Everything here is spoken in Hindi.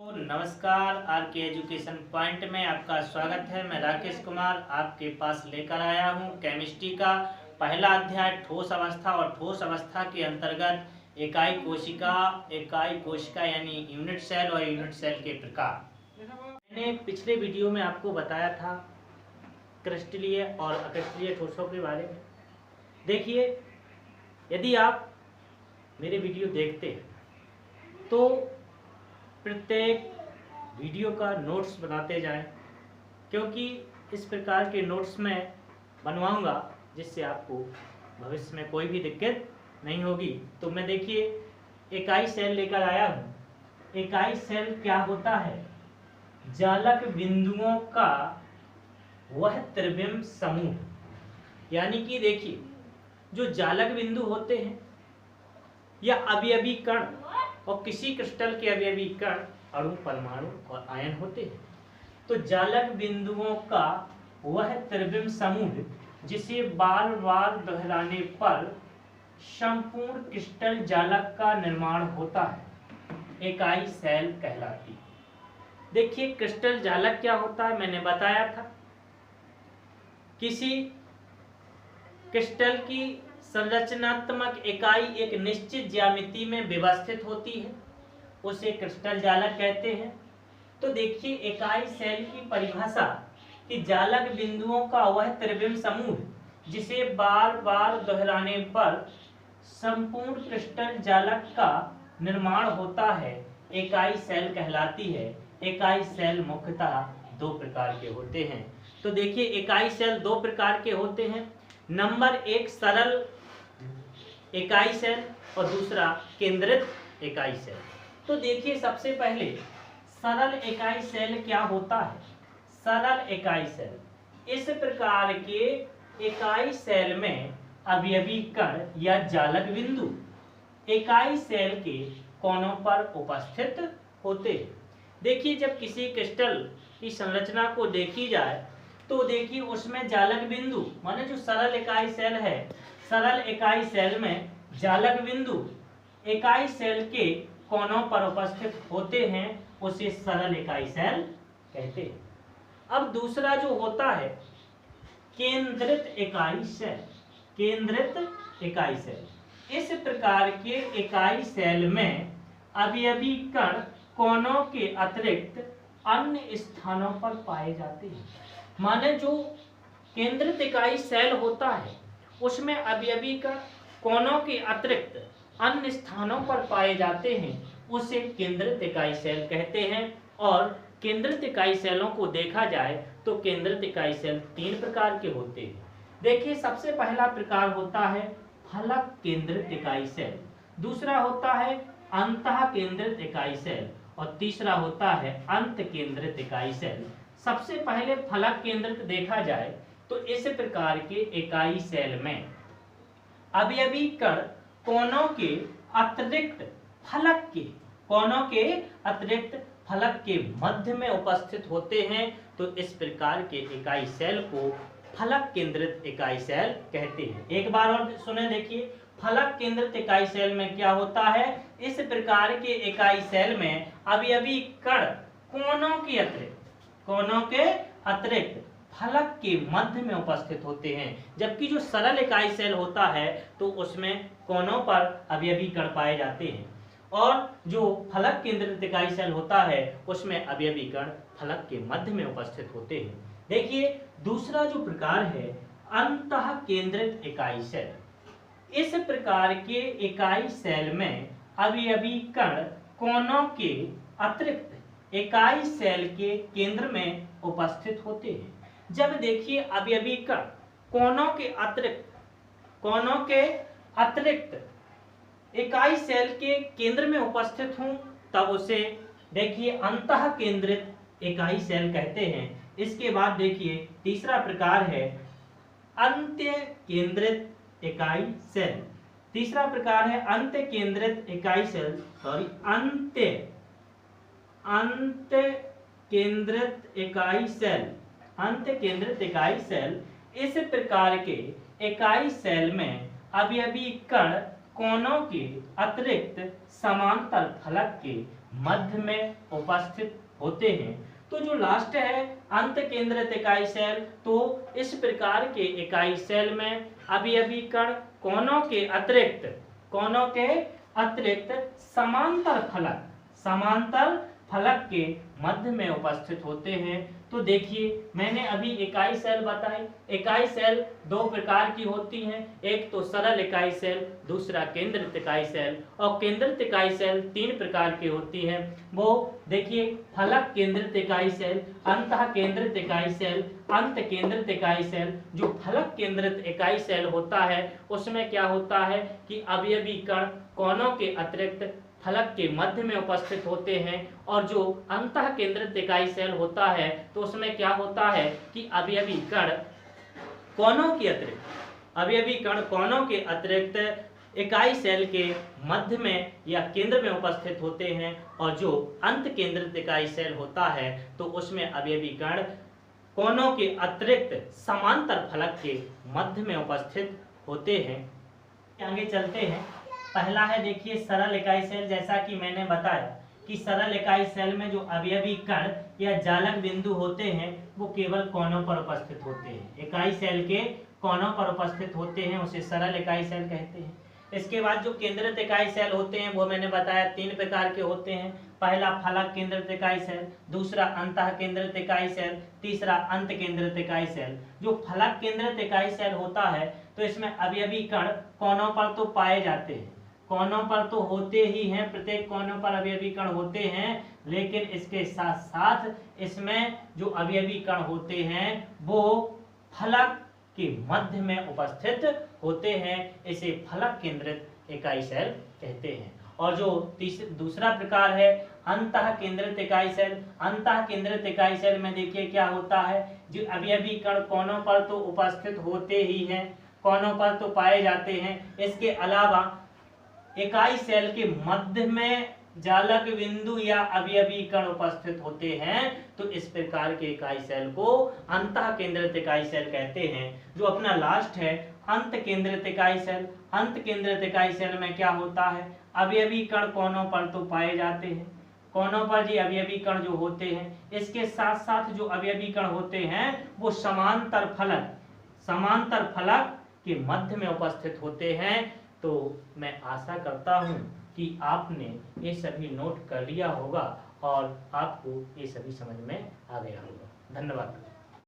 नमस्कार, आर के एजुकेशन पॉइंट में आपका स्वागत है। मैं राकेश कुमार आपके पास लेकर आया हूं केमिस्ट्री का पहला अध्याय ठोस अवस्था और ठोस अवस्था के अंतर्गत इकाई कोशिका यानी यूनिट सेल और यूनिट सेल के प्रकार। मैंने पिछले वीडियो में आपको बताया था क्रिस्टलीय और अक्रिस्टलीय ठोसों के बारे में। देखिए, यदि आप मेरे वीडियो देखते हैं तो प्रत्येक वीडियो का नोट्स बनाते जाएं, क्योंकि इस प्रकार के नोट्स मैं बनवाऊंगा जिससे आपको भविष्य में कोई भी दिक्कत नहीं होगी। तो मैं देखिए इकाई सेल लेकर आया हूँ। इकाई सेल क्या होता है? जालक बिंदुओं का वह त्रिविम समूह, यानी कि देखिए जो जालक बिंदु होते हैं या अवयवी कण और किसी क्रिस्टल के अवयवी कण अणु, परमाणु और आयन होते हैं। तो जालक बिंदुओं का वह त्रिविम समूह जिसे बार बार दोहराने पर संपूर्ण क्रिस्टल जालक का निर्माण होता है, इकाई सेल कहलाती है। देखिए क्रिस्टल जालक क्या होता है, मैंने बताया था। किसी क्रिस्टल की संरचनात्मक इकाई एक निश्चित ज्यामिति में व्यवस्थित होती है, उसे क्रिस्टल जालक कहते हैं। तो देखिए इकाई सेल की परिभाषा कि जालक बिंदुओं का वह त्रिविम समूह जिसे बार बार दोहराने पर संपूर्ण क्रिस्टल जालक का निर्माण होता है, इकाई सेल कहलाती है। इकाई सेल मुख्यतः दो प्रकार के होते हैं। तो देखिए इकाई सेल दो प्रकार के होते हैं। नंबर एक सरल इकाई सेल और दूसरा केंद्रित इकाई सेल। तो देखिए सबसे पहले सरल इकाई सेल क्या होता है? सरल इकाई सेल इस प्रकार के इकाई सेल में अवयवी कण या जालक बिंदु इकाई सेल के कोनों पर उपस्थित होते हैं। देखिए जब किसी क्रिस्टल की संरचना को देखी जाए तो देखिए उसमें जालक बिंदु माने जो सरल इकाई सेल है, सरल इकाई सेल में जालक बिंदु इकाई सेल के कोनों पर उपस्थित होते हैं, उसे सरल इकाई सेल कहते हैं। अब दूसरा जो होता है केंद्रित इकाई सेल। केंद्रित इकाई सेल इस प्रकार के इकाई सेल में अवयवी कण कोनों के अतिरिक्त अन्य स्थानों पर पाए जाते हैं। माने जो केंद्रित इकाई सेल होता है उसमें अवयवी कण कोनों के अतिरिक्त अन्य स्थानों पर पाए जाते हैं, उसे केंद्रित इकाई सेल कहते हैं। और केंद्रित इकाई सेलों को देखा जाए तो केंद्रित इकाई सेल तीन प्रकार के होते हैं। देखिए सबसे पहला प्रकार होता है फलक केंद्रित इकाई सेल, दूसरा होता है अंतः केंद्रित इकाई सेल और तीसरा होता है अंत केंद्रित इकाई सेल। सबसे पहले फलक केंद्रित देखा जाए तो इस प्रकार के इकाई सेल में अवयवी कण कोनों के अतिरिक्त फलक के मध्य में उपस्थित होते हैं। तो इस प्रकार के इकाई सेल को फलक केंद्रित इकाई सेल कहते हैं। एक बार और सुने, देखिए फलक केंद्रित इकाई सेल में क्या होता है? इस प्रकार के इकाई सेल में अवयवी कण कोनों के अतिरिक्त फलक के मध्य में उपस्थित होते हैं, जबकि जो सरल इकाई सेल होता है तो उसमें कोनों पर अवयवी कण पाए जाते हैं और जो फलक केंद्रित इकाई सेल होता है उसमें अवयवी कण फलक के मध्य में उपस्थित होते हैं। देखिए दूसरा जो प्रकार है अंतः केंद्रित इकाई सेल। इस प्रकार के इकाई सेल में अवयवी कण कोनों के अतिरिक्त इकाई सेल के केंद्र में उपस्थित होते हैं। जब देखिए अवयवी कण कोनों के अतिरिक्त इकाई सेल के केंद्र में उपस्थित हों तब उसे देखिए अंतः केंद्रित इकाई सेल कहते हैं। इसके बाद देखिए तीसरा प्रकार है अंत्य केंद्रित इकाई सेल। तीसरा प्रकार है अंत्य केंद्रित इकाई सेल, अंत्य केंद्रित इकाई सेल। अंत्य केंद्रित इकाई सेल इस प्रकार के इकाई सेल में अवयवी कण कोनों के अतिरिक्त समांतर फलक के मध्य में उपस्थित होते हैं। तो जो लास्ट है अंत केंद्रित इकाई सेल, तो इस प्रकार के इकाई सेल में अवयवी कण कोनों के अतिरिक्त समांतर फलक के मध्य में उपस्थित होते हैं। तो देखिए मैंने अभी इकाई सेल बताई। इकाई सेल दो प्रकार की होती हैं, एक तो सरल इकाई सेल, दूसरा केंद्रित इकाई सेल। और केंद्रित इकाई सेल तीन प्रकार की होती हैं। वो देखिए फलक केंद्रित इकाई सेल, अंतः केंद्रित इकाई सेल, अंत केंद्रित इकाई सेल। जो फलक केंद्रित इकाई सेल होता है उसमें क्या होता है कि अवयवी कण कोनों के अतिरिक्त फलक के मध्य में उपस्थित होते हैं। और जो अंतः केंद्रित इकाई सेल होता है तो उसमें क्या होता है कि अवयवी कण कोनों के अतिरिक्त इकाई सेल के मध्य में या केंद्र में उपस्थित होते हैं। और जो अंत केंद्रित इकाई सेल होता है तो उसमें अवयवी कण कोनों के अतिरिक्त समांतर फलक के मध्य में उपस्थित होते हैं। आगे चलते हैं। पहला है देखिए सरल इकाई सेल। जैसा कि मैंने बताया कि सरल इकाई सेल में जो अवयवी कण या जालक बिंदु होते हैं वो केवल कोनों पर उपस्थित होते हैं। इकाई सेल के कोनों पर उपस्थित होते हैं, उसे सरल इकाई सेल कहते हैं। इसके बाद जो केंद्रित इकाई सेल होते हैं वो मैंने बताया तीन प्रकार के होते हैं। पहला फलक केंद्रित इकाई सेल, दूसरा अंतः केंद्रित इकाई सेल, तीसरा अंत केंद्रित इकाई सेल। जो फलक केंद्रित इकाई सेल होता है तो इसमें अवयवी कण कोनों पर तो पाए जाते हैं, कोनों पर तो होते ही हैं, प्रत्येक कोनों पर अवयवी कण होते हैं, लेकिन इसके साथ साथ इसमें जो अवयवी कण होते हैं वो फलक के मध्य में उपस्थित होते हैं। इसे फलक केंद्रित इकाई सेल कहते हैं। और जो दूसरा प्रकार है अंतः केंद्रित इकाई सेल। अंतः केंद्रित इकाई सेल में देखिए क्या होता है, जो अवयवी कण कोनों पर तो उपस्थित होते ही हैं, कोनों पर तो पाए जाते हैं, इसके अलावा इकाई सेल के मध्य में जालक बिंदु या अवयवी कण उपस्थित होते हैं। तो इस प्रकार के इकाई सेल को अंतः केंद्रित इकाई सेल कहते हैं। जो अपना लास्ट है अंत केंद्रित इकाई सेल। अंत केंद्रित इकाई सेल में क्या होता है, अवयवी कण कोनों पर तो पाए जाते हैं, कोनों पर जी अवयवी कण जो होते हैं, इसके साथ साथ जो अवयवी कण होते हैं वो समांतर फलक के मध्य में उपस्थित होते हैं। तो मैं आशा करता हूं कि आपने ये सभी नोट कर लिया होगा और आपको ये सभी समझ में आ गया होगा। धन्यवाद।